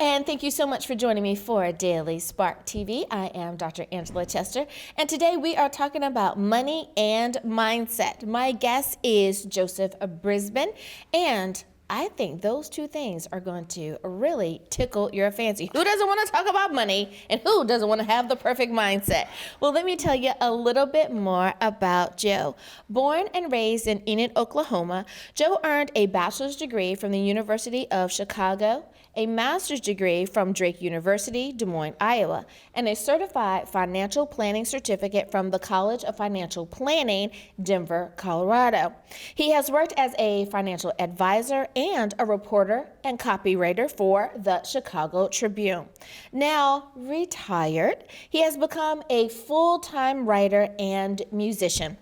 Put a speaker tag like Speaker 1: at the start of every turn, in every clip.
Speaker 1: and thank you so much for joining me for Daily Spark TV. I am Dr. Angela Chester, and today we are talking about money and mindset. My guest is Joseph Brisben, and I think those two things are going to really tickle your fancy. Who doesn't want to talk about money, and who doesn't want to have the perfect mindset? Well, let me tell you a little bit more about Joe. Born and raised in Enid, Oklahoma, Joe earned a bachelor's degree from the University of Chicago, a master's degree from Drake University, Des Moines, Iowa, and a certified financial planning certificate from the College of Financial Planning, Denver, Colorado. He has worked as a financial advisor and a reporter and copywriter for the Chicago Tribune. Now retired, he has become a full-time writer and musician.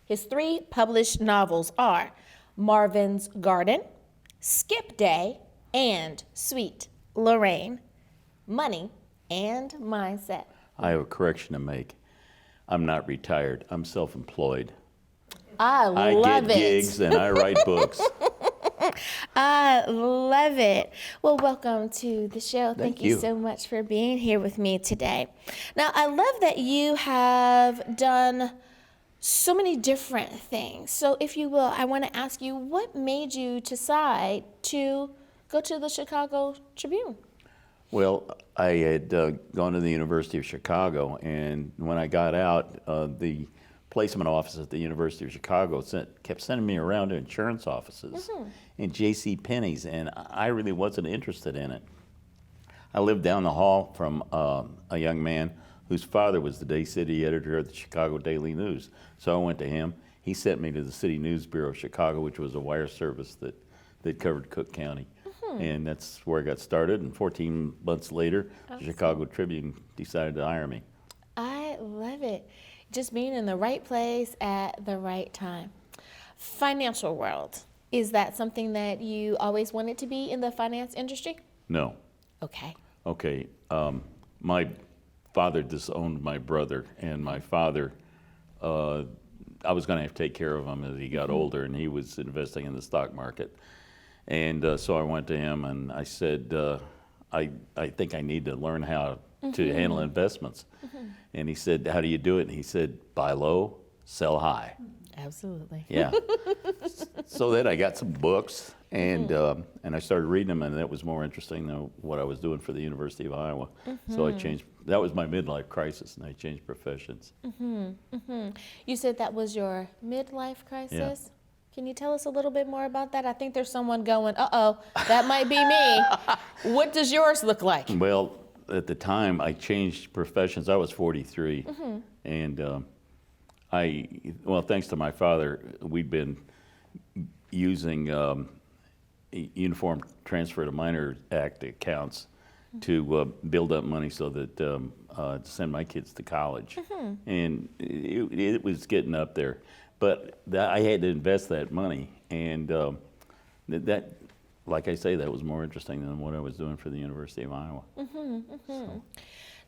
Speaker 1: His 3 published novels are Marvin's Garden, Skip Day, and Sweet Lorraine. Money and mindset.
Speaker 2: I have a correction to make. I'm not retired. I'm self-employed.
Speaker 1: I
Speaker 2: get gigs and I write books.
Speaker 1: I love it. Well, welcome to the show. Thank you so much for being here with me today. Now, I love that you have done so many different things. So if you will, I want to ask you, what made you decide to go to the Chicago Tribune?
Speaker 2: Well, I had gone to the University of Chicago, and when I got out, the placement office at the University of Chicago kept sending me around to insurance offices and J.C. Penney's, and I really wasn't interested in it. I lived down the hall from a young man whose father was the day city editor of the Chicago Daily News. So I went to him. He sent me to the City News Bureau of Chicago, which was a wire service that covered Cook County. And that's where I got started, and 14 months later, the Chicago Tribune decided to hire me.
Speaker 1: I love it. Just being in the right place at the right time. Financial world, is that something that you always wanted to be in the finance industry?
Speaker 2: No.
Speaker 1: Okay.
Speaker 2: Okay. My father disowned my brother, and my father, I was going to have to take care of him as he got older, and he was investing in the stock market. And so I went to him and I said, I think I need to learn how to handle investments. And he said, how do you do it? And he said, buy low, sell high.
Speaker 1: Absolutely.
Speaker 2: Yeah. So then I got some books and I started reading them, and that was more interesting than what I was doing for the University of Iowa. So I changed, that was my midlife crisis, and I changed professions.
Speaker 1: You said that was your midlife crisis?
Speaker 2: Yeah.
Speaker 1: Can you tell us a little bit more about that? I think there's someone going, uh-oh, that might be me. What does yours look like?
Speaker 2: Well, at the time, I changed professions. I was 43, and well, thanks to my father, we'd been using Uniform Transfer to Minor Act accounts to build up money so that to send my kids to college. And it was getting up there. But I had to invest that money, and that, like I say, that was more interesting than what I was doing for the University of Iowa. So.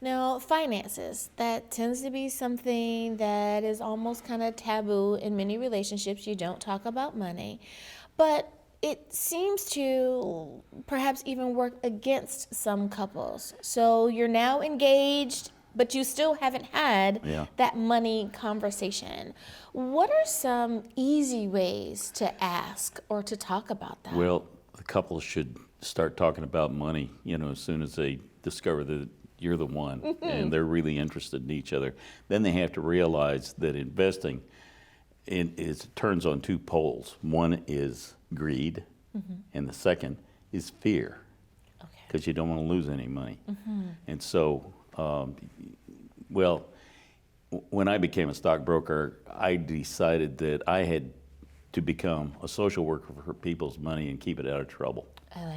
Speaker 1: Now, finances, that tends to be something that is almost kind of taboo in many relationships. You don't talk about money, but it seems to perhaps even work against some couples. So you're now engaged, but you still haven't had that money conversation. What are some easy ways to ask or to talk about that?
Speaker 2: Well, the couple should start talking about money, as soon as they discover that you're the one and they're really interested in each other. Then they have to realize that investing turns on 2 poles. One is greed, and the second is fear, because you don't want to lose any money. And so, well, when I became a stockbroker, I decided that I had to become a social worker for people's money and keep it out of trouble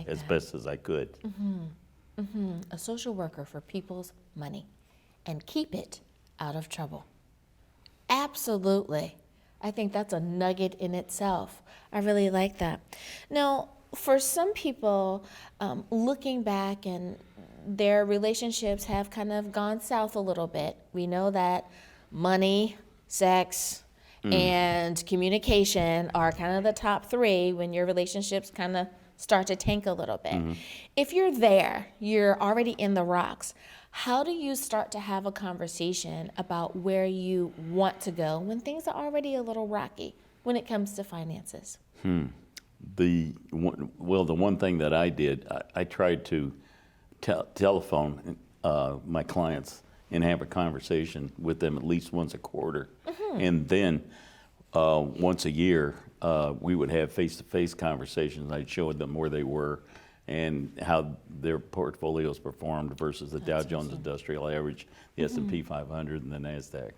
Speaker 2: as best as I could.
Speaker 1: A social worker for people's money and keep it out of trouble. Absolutely. I think that's a nugget in itself. I really like that. Now, for some people, looking back, and their relationships have kind of gone south a little bit. We know that money, sex, and communication are kind of the top 3 when your relationships kind of start to tank a little bit. If you're there, you're already in the rocks, how do you start to have a conversation about where you want to go when things are already a little rocky when it comes to finances?
Speaker 2: The one thing that I did, I tried to telephone my clients and have a conversation with them at least once a quarter. And then once a year, we would have face-to-face conversations. I'd show them where they were and how their portfolios performed versus the Dow Jones Industrial Average, the S&P 500, and the NASDAQ.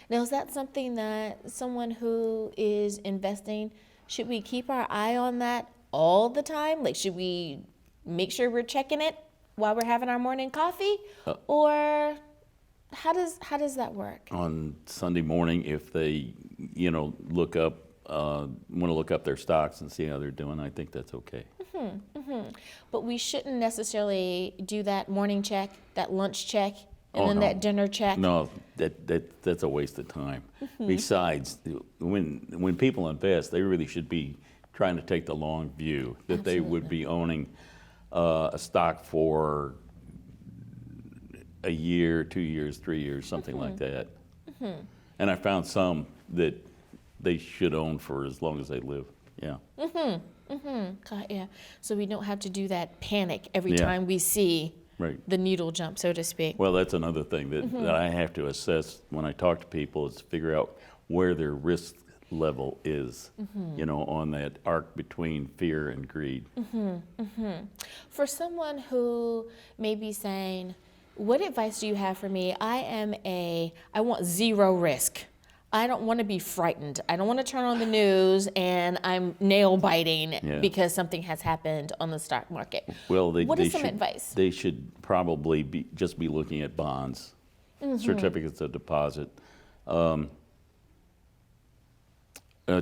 Speaker 1: Now, is that something that someone who is investing, should we keep our eye on that all the time? Like, should we make sure we're checking it while we're having our morning coffee? Or how does that work?
Speaker 2: On Sunday morning, if they, look up, want to look up their stocks and see how they're doing, I think that's okay.
Speaker 1: But we shouldn't necessarily do that morning check, that lunch check, and then
Speaker 2: no.
Speaker 1: that dinner check.
Speaker 2: No, that's a waste of time. Besides, when people invest, they really should be trying to take the long view, that they would be owning a stock for a year, 2 years, 3 years, something like that. And I found some that they should own for as long as they live. Yeah.
Speaker 1: God, yeah. So we don't have to do that panic every
Speaker 2: Yeah.
Speaker 1: time we see
Speaker 2: Right.
Speaker 1: the needle jump, so to speak.
Speaker 2: Well, that's another thing that I have to assess when I talk to people, is figure out where their risk level is, on that arc between fear and greed.
Speaker 1: For someone who may be saying, what advice do you have for me? I want zero risk. I don't want to be frightened. I don't want to turn on the news and I'm nail biting because something has happened on the stock market.
Speaker 2: Well,
Speaker 1: what is some advice?
Speaker 2: They should probably be looking at bonds, certificates of deposit,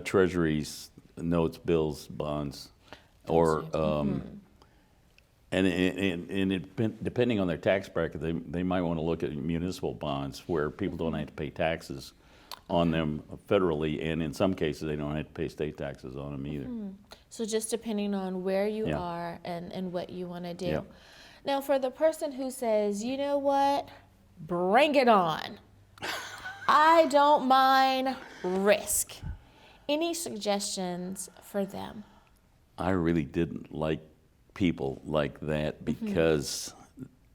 Speaker 2: treasuries, notes, bills, bonds, or depending on their tax bracket, they might want to look at municipal bonds where people don't have to pay taxes on them federally, and in some cases they don't have to pay state taxes on them either.
Speaker 1: So just depending on where you are and what you want to do. Now, for the person who says, you know what, bring it on. I don't mind risk. Any suggestions for them?
Speaker 2: I really didn't like people like that because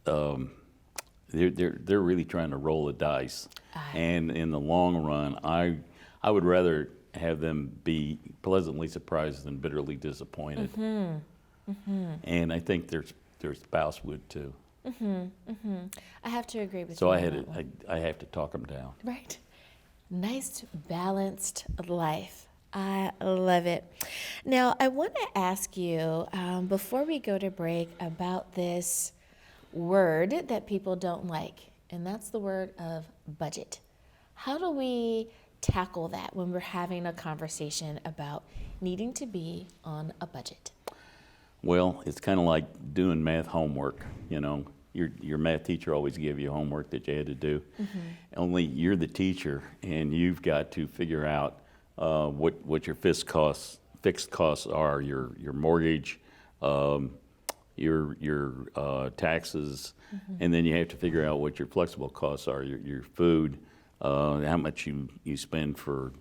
Speaker 2: they're really trying to roll the dice. And in the long run, I would rather have them be pleasantly surprised than bitterly disappointed. And I think their spouse would too.
Speaker 1: I have to agree with you.
Speaker 2: So
Speaker 1: on that one.
Speaker 2: I have to talk them down.
Speaker 1: Right. Nice, balanced life. I love it. Now, I want to ask you, before we go to break, about this word that people don't like, and that's the word of budget. How do we tackle that when we're having a conversation about needing to be on a budget?
Speaker 2: Well, it's kind of like doing math homework, Your math teacher always gave you homework that you had to do. Only you're the teacher, and you've got to figure out what your fixed costs are, your mortgage, your taxes, and then you have to figure out what your flexible costs are, your food, how much you spend for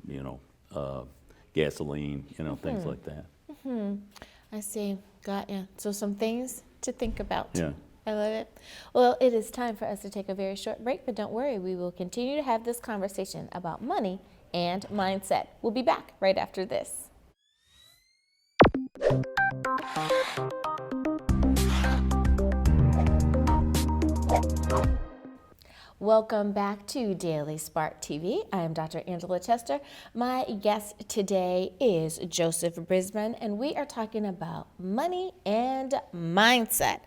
Speaker 2: gasoline, things like that.
Speaker 1: I see. Got ya. So some things to think about.
Speaker 2: Yeah.
Speaker 1: I love it. Well, it is time for us to take a very short break, but don't worry, we will continue to have this conversation about money and mindset. We'll be back right after this. Welcome back to Daily Spark TV. I am Dr. Angela Chester. My guest today is Joseph Brisben, and we are talking about money and mindset.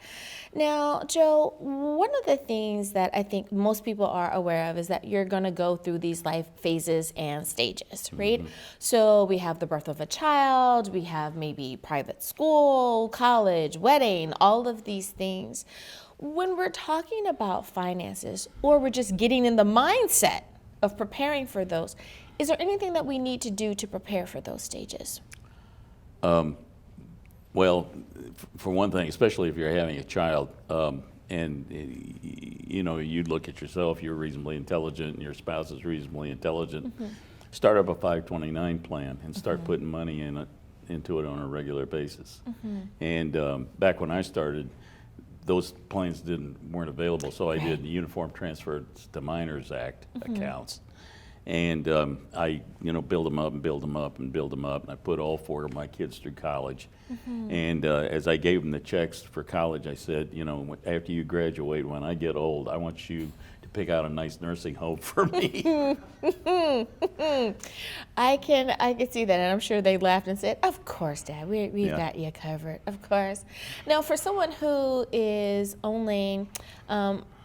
Speaker 1: Now, Joe, one of the things that I think most people are aware of is that you're going to go through these life phases and stages, right? So we have the birth of a child, we have maybe private school, college, wedding, all of these things. When we're talking about finances, or we're just getting in the mindset of preparing for those, is there anything that we need to do to prepare for those stages?
Speaker 2: Well, for one thing, especially if you're having a child, and you'd look at yourself, you're reasonably intelligent, and your spouse is reasonably intelligent. Start up a 529 plan and start putting money into it on a regular basis. And back when I started, those plans weren't available, so I did the Uniform Transfer to Minors Act accounts. And I, build them up and build them up and build them up. And I put all 4 of my kids through college. And as I gave them the checks for college, I said, after you graduate, when I get old, I want you to pick out a nice nursing home for me.
Speaker 1: I can see that, and I'm sure they laughed and said, "Of course, Dad, we've got you covered, of course." Now, for someone who is only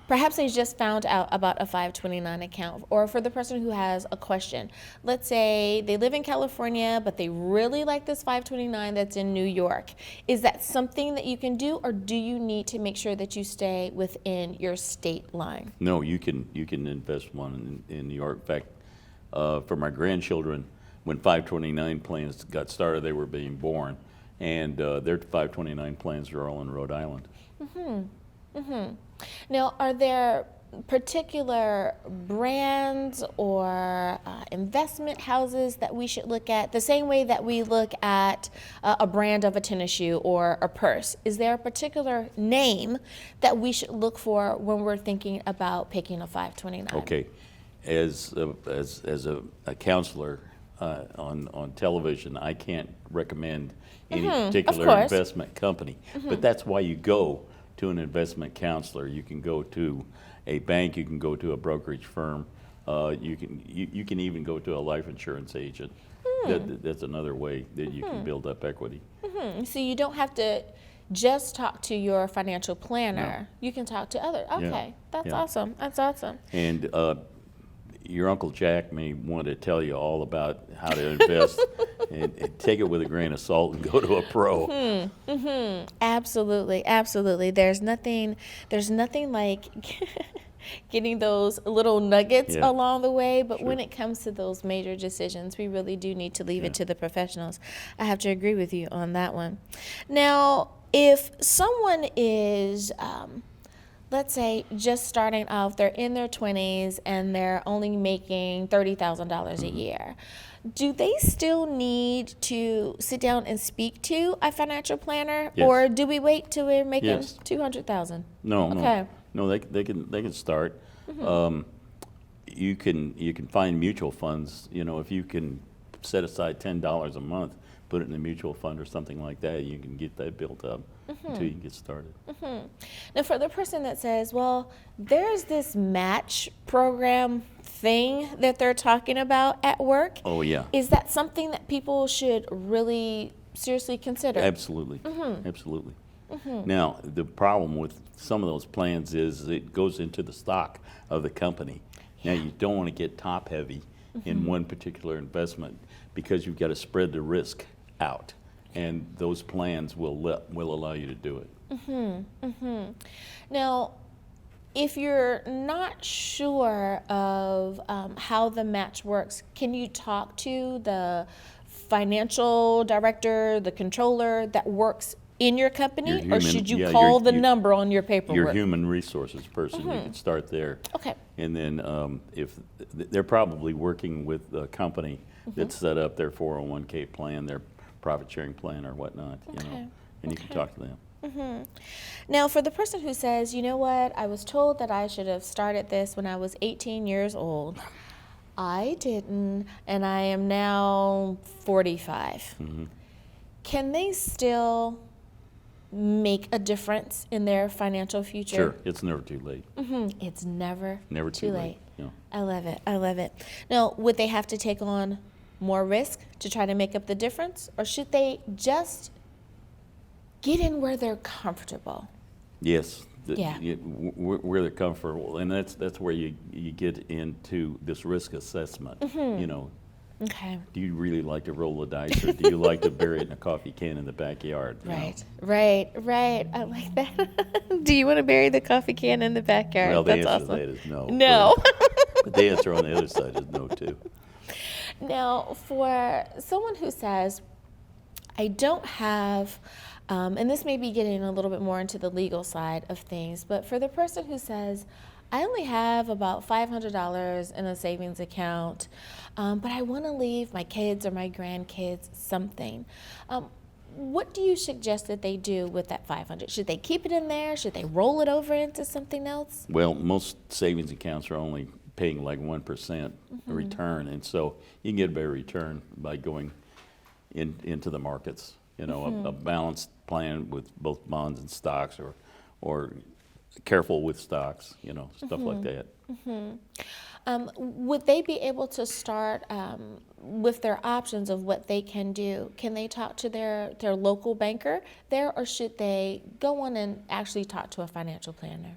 Speaker 1: perhaps they just found out about a 529 account, or for the person who has a question. Let's say they live in California, but they really like this 529 that's in New York. Is that something that you can do, or do you need to make sure that you stay within your state line?
Speaker 2: No, you can invest one in New York. In fact, for my grandchildren, when 529 plans got started, they were being born, and their 529 plans are all in Rhode Island.
Speaker 1: Now, are there particular brands or investment houses that we should look at the same way that we look at a brand of a tennis shoe or a purse? Is there a particular name that we should look for when we're thinking about picking a 529?
Speaker 2: Okay, as a counselor on television, I can't recommend any particular investment company, but that's why you go to an investment counselor. You can go to a bank, you can go to a brokerage firm, you can even go to a life insurance agent. That's another way that you can build up equity.
Speaker 1: So you don't have to just talk to your financial planner.
Speaker 2: No.
Speaker 1: You can talk to others. Okay, that's
Speaker 2: Yeah.
Speaker 1: awesome. That's awesome.
Speaker 2: And your Uncle Jack may want to tell you all about how to invest and take it with a grain of salt and go to a pro.
Speaker 1: Absolutely, absolutely. There's nothing like getting those little nuggets along the way, but when it comes to those major decisions, we really do need to leave it to the professionals. I have to agree with you on that one. Now, if someone is let's say just starting off, they're in their 20s and they're only making $30,000 a year. Do they still need to sit down and speak to a financial planner, or do we wait till we're making $200,000?
Speaker 2: No,
Speaker 1: Okay.
Speaker 2: no, they can start. You can find mutual funds. If you can set aside $10 a month, put it in a mutual fund or something like that, you can get that built up until you can get started.
Speaker 1: Now, for the person that says, well, there's this match program thing that they're talking about at work.
Speaker 2: Oh, yeah.
Speaker 1: Is that something that people should really seriously consider?
Speaker 2: Absolutely. Absolutely. Now, the problem with some of those plans is it goes into the stock of the company. Now, you don't want to get top heavy in one particular investment because you've got to spread the risk out, and those plans will allow you to do it.
Speaker 1: Now, if you're not sure of how the match works, can you talk to the financial director, the controller that works in your company, or should you call the number on your paperwork?
Speaker 2: Your human resources person, you can start there.
Speaker 1: Okay.
Speaker 2: And then if they're probably working with a company that set up their 401k plan, their profit sharing plan or whatnot, and you can talk to them.
Speaker 1: Now, for the person who says, you know what, I was told that I should have started this when I was 18 years old. I didn't, and I am now 45. Can they still make a difference in their financial future?
Speaker 2: Sure, it's never too late.
Speaker 1: It's never
Speaker 2: Too late. Yeah.
Speaker 1: I love it. I love it. Now, would they have to take on more risk to try to make up the difference, or should they just get in where they're comfortable?
Speaker 2: Yes.
Speaker 1: Yeah.
Speaker 2: Where they're comfortable, and that's where you get into this risk assessment.
Speaker 1: Okay.
Speaker 2: Do you really like to roll the dice, or do you like to bury it in a coffee can in the backyard?
Speaker 1: Right. I like that. Do you want to bury the coffee can in the backyard?
Speaker 2: Well, the
Speaker 1: That's
Speaker 2: answer
Speaker 1: awesome.
Speaker 2: to that is no.
Speaker 1: No.
Speaker 2: But the answer on the other side is no, too.
Speaker 1: Now, for someone who says, I don't have And this may be getting a little bit more into the legal side of things, but for the person who says, I only have about $500 in a savings account, but I want to leave my kids or my grandkids something. What do you suggest that they do with that 500? Should they keep it in there? Should they roll it over into something else?
Speaker 2: Well, most savings accounts are only paying like 1% return, and so you can get a better return by going into the markets. You know, a balanced plan with both bonds and stocks, or careful with stocks. You know, stuff like that.
Speaker 1: Would they be able to start with their options of what they can do? Can they talk to their local banker there, or should they go on and actually talk to a financial planner?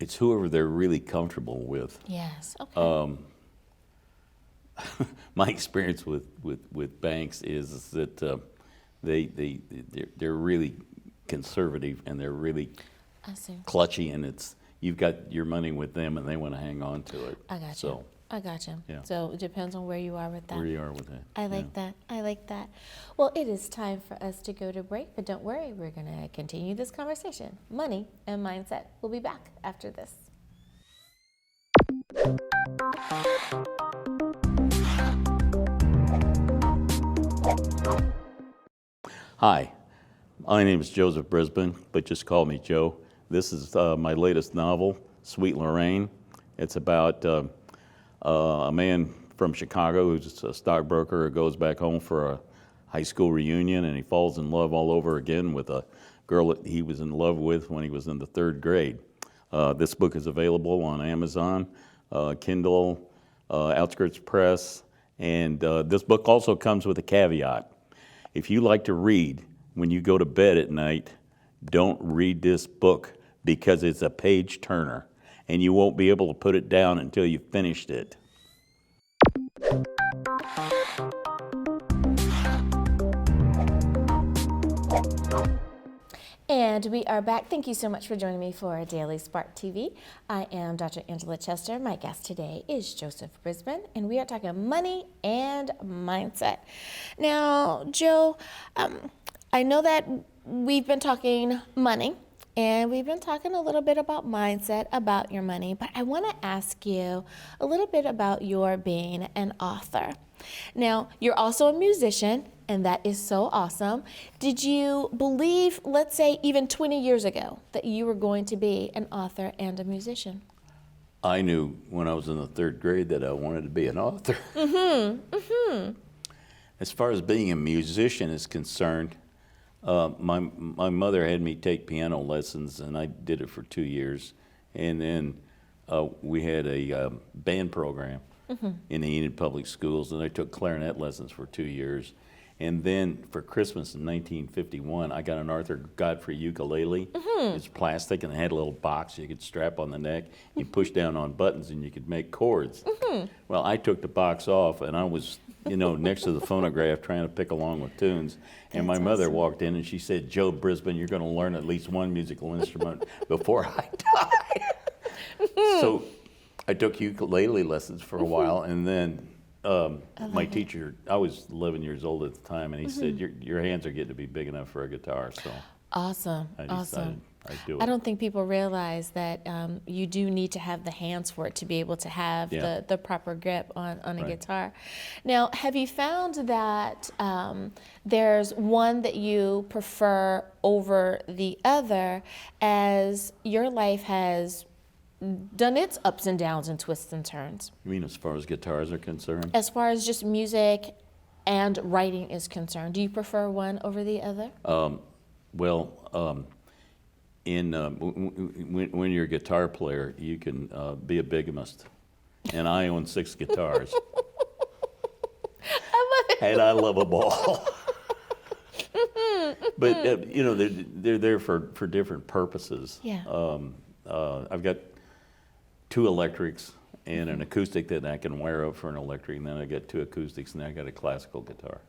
Speaker 2: It's whoever they're really comfortable with.
Speaker 1: Yes. Okay.
Speaker 2: My experience with banks is that they're really conservative, and they're really
Speaker 1: I see.
Speaker 2: clutchy, and you've got your money with them, and they want to hang on to it.
Speaker 1: I got you.
Speaker 2: So
Speaker 1: I got you.
Speaker 2: Yeah.
Speaker 1: So it depends on where you are with that.
Speaker 2: where you are with that.
Speaker 1: I like that. I like that. Well, it is time for us to go to break, but don't worry, we're going to continue this conversation. Money and mindset. We'll be back after this.
Speaker 2: Hi, my name is Joseph Brisben, but just call me Joe. This is my latest novel, Sweet Lorraine. It's about a man from Chicago who's a stockbroker who goes back home for a high school reunion, and he falls in love all over again with a girl that he was in love with when he was in the third grade. This book is available on Amazon, Kindle, Outskirts Press, and this book also comes with a caveat. If you like to read when you go to bed at night, don't read this book, because it's a page turner, and you won't be able to put it down until you've finished it.
Speaker 1: And we are back. Thank you so much for joining me for Daily Spark TV. I am Dr. Angela Chester. My guest today is Joseph Brisben, and we are talking money and mindset. Now, Joe, I know that we've been talking money, and we've been talking a little bit about mindset, about your money, but I want to ask you a little bit about your being an author. Now, you're also a musician, and that is so awesome. Did you believe, let's say even 20 years ago, that you were going to be an author and a musician?
Speaker 2: I knew when I was in the third grade that I wanted to be an author. As far as being a musician is concerned, my mother had me take piano lessons, and I did it for 2 years. And then we had a band program in the Enid Public Schools, and I took clarinet lessons for 2 years. And then for Christmas in 1951, I got an Arthur Godfrey ukulele. It's plastic, and it had a little box you could strap on the neck. You push down on buttons, and you could make chords. Well, I took the box off, and I was, next to the phonograph trying to pick along with tunes. And my mother walked in, and she said, "Joe Brisben, you're going to learn at least one musical instrument before I die." So I took ukulele lessons for a while, and then my teacher, I was 11 years old at the time, and he said, your hands are getting to be big enough for a guitar. So
Speaker 1: Awesome.
Speaker 2: I decided I'd do it.
Speaker 1: I don't think people realize that you do need to have the hands for it to be able to have the proper grip on a guitar. Now, have you found that there's one that you prefer over the other as your life has done its ups and downs and twists and turns?
Speaker 2: You mean as far as guitars are concerned?
Speaker 1: As far as just music and writing is concerned, do you prefer one over the other?
Speaker 2: When you're a guitar player, you can be a bigamist. And I own 6 guitars. And I love them all. But, they're there for different purposes.
Speaker 1: Yeah.
Speaker 2: I've got 2 electrics and an acoustic that I can wire up for an electric, and then I got 2 acoustics, and then I got a classical guitar.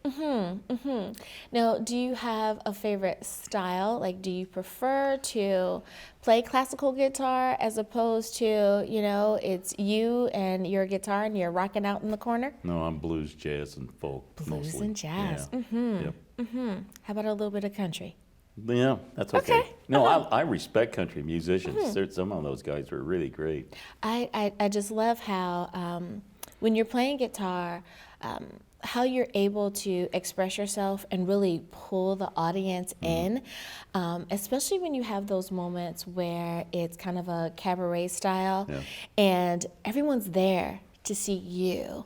Speaker 1: Now, do you have a favorite style? Like, do you prefer to play classical guitar as opposed to, it's you and your guitar and you're rocking out in the corner?
Speaker 2: No, I'm blues, jazz, and folk
Speaker 1: Blues
Speaker 2: mostly.
Speaker 1: and jazz.
Speaker 2: Yeah. Yep.
Speaker 1: How about a little bit of country?
Speaker 2: Yeah, that's okay.
Speaker 1: Okay.
Speaker 2: No, I respect country musicians. Some of those guys were really great.
Speaker 1: I just love how when you're playing guitar, how you're able to express yourself and really pull the audience in, especially when you have those moments where it's kind of a cabaret style and everyone's there to see you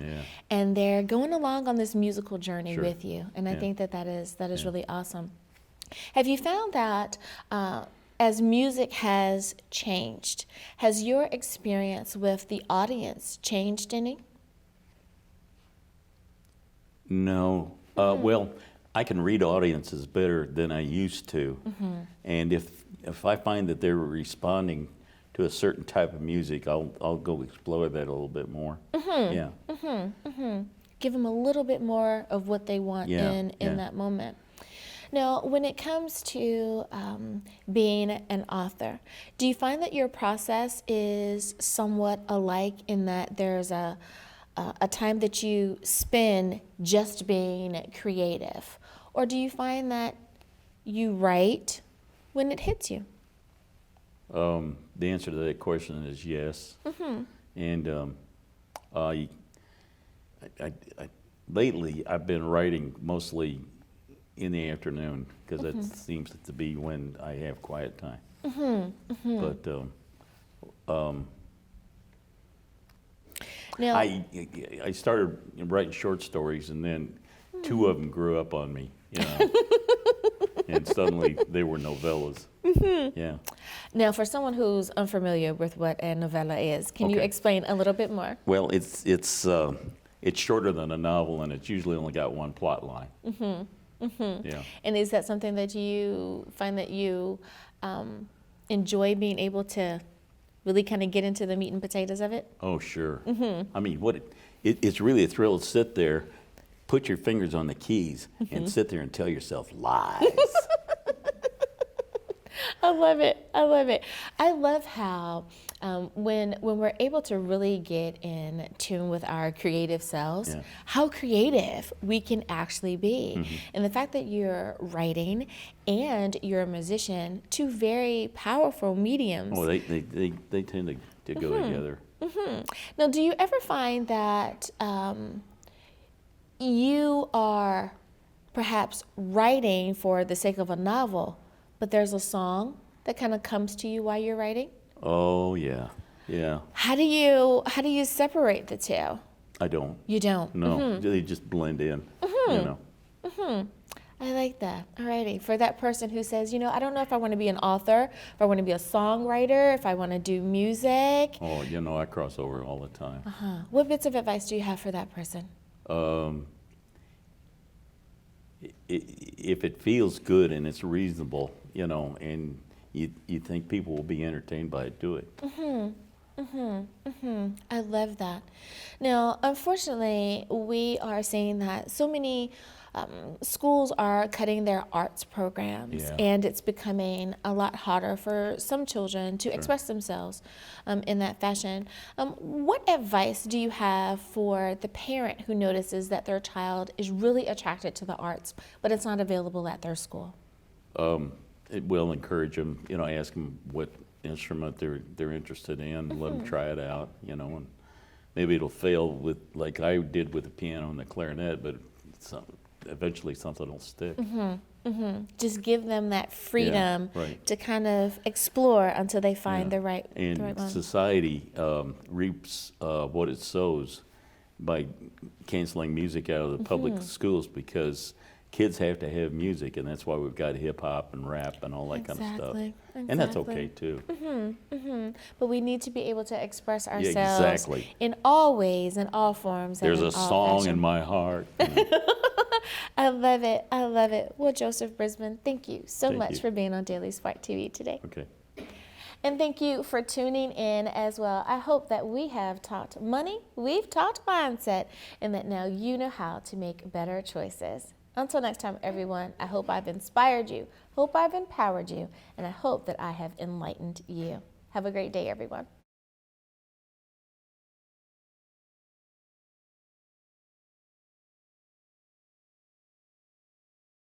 Speaker 1: and they're going along on this musical journey with you. And I think that is really awesome. Have you found that as music has changed, has your experience with the audience changed any?
Speaker 2: No. Well, I can read audiences better than I used to. And if I find that they're responding to a certain type of music, I'll go explore that a little bit more. Yeah.
Speaker 1: Give them a little bit more of what they want in that moment. Now, when it comes to being an author, do you find that your process is somewhat alike in that there's a time that you spend just being creative? Or do you find that you write when it hits you?
Speaker 2: The answer to that question is yes. And lately I've been writing mostly in the afternoon because that seems to be when I have quiet time. But
Speaker 1: Now,
Speaker 2: I started writing short stories, and then 2 of them grew up on me, and suddenly they were novellas. Yeah.
Speaker 1: now, for someone who's unfamiliar with what a novella is, can you explain a little bit more?
Speaker 2: Well, it's shorter than a novel, and it's usually only got 1 plot line. Yeah.
Speaker 1: And is that something that you find that you enjoy being able to really kind of get into the meat and potatoes of it?
Speaker 2: Oh, sure. I mean, it's really a thrill to sit there, put your fingers on the keys, and sit there and tell yourself lies.
Speaker 1: I love it. I love it. I love how when we're able to really get in tune with our creative selves, how creative we can actually be. And the fact that you're writing and you're a musician, 2 very powerful mediums.
Speaker 2: Oh, they tend to go together.
Speaker 1: Now, do you ever find that you are perhaps writing for the sake of a novel, but there's a song that kind of comes to you while you're writing?
Speaker 2: Oh, yeah. Yeah.
Speaker 1: How do you separate the 2?
Speaker 2: I don't.
Speaker 1: You don't?
Speaker 2: No, they just blend in,
Speaker 1: I like that. Alrighty. For that person who says, I don't know if I want to be an author, if I want to be a songwriter, if I want to do music.
Speaker 2: Oh, I cross over all the time.
Speaker 1: What bits of advice do you have for that person?
Speaker 2: If it feels good and it's reasonable, and you think people will be entertained by it, do it.
Speaker 1: I love that. Now, unfortunately, we are seeing that so many schools are cutting their arts programs, and it's becoming a lot harder for some children to express themselves in that fashion. What advice do you have for the parent who notices that their child is really attracted to the arts, but it's not available at their school?
Speaker 2: It will encourage them, ask them what instrument they're interested in, let them try it out, and maybe it'll fail with, like I did with the piano and the clarinet, but eventually something will stick.
Speaker 1: Just give them that freedom to kind of explore until they find the right one.
Speaker 2: Society reaps what it sows by canceling music out of the public schools because kids have to have music, and that's why we've got hip hop and rap and all that kind of stuff. And that's okay too.
Speaker 1: But we need to be able to express ourselves in all ways, in all forms.
Speaker 2: There's
Speaker 1: and
Speaker 2: a song in my heart.
Speaker 1: I love it. I love it. Well, Joseph Brisben, thank you so much for being on Daily Spark TV today.
Speaker 2: Okay.
Speaker 1: And thank you for tuning in as well. I hope that we have talked money, we've talked mindset, and that now you know how to make better choices. Until next time, everyone, I hope I've inspired you, hope I've empowered you, and I hope that I have enlightened you. Have a great day, everyone.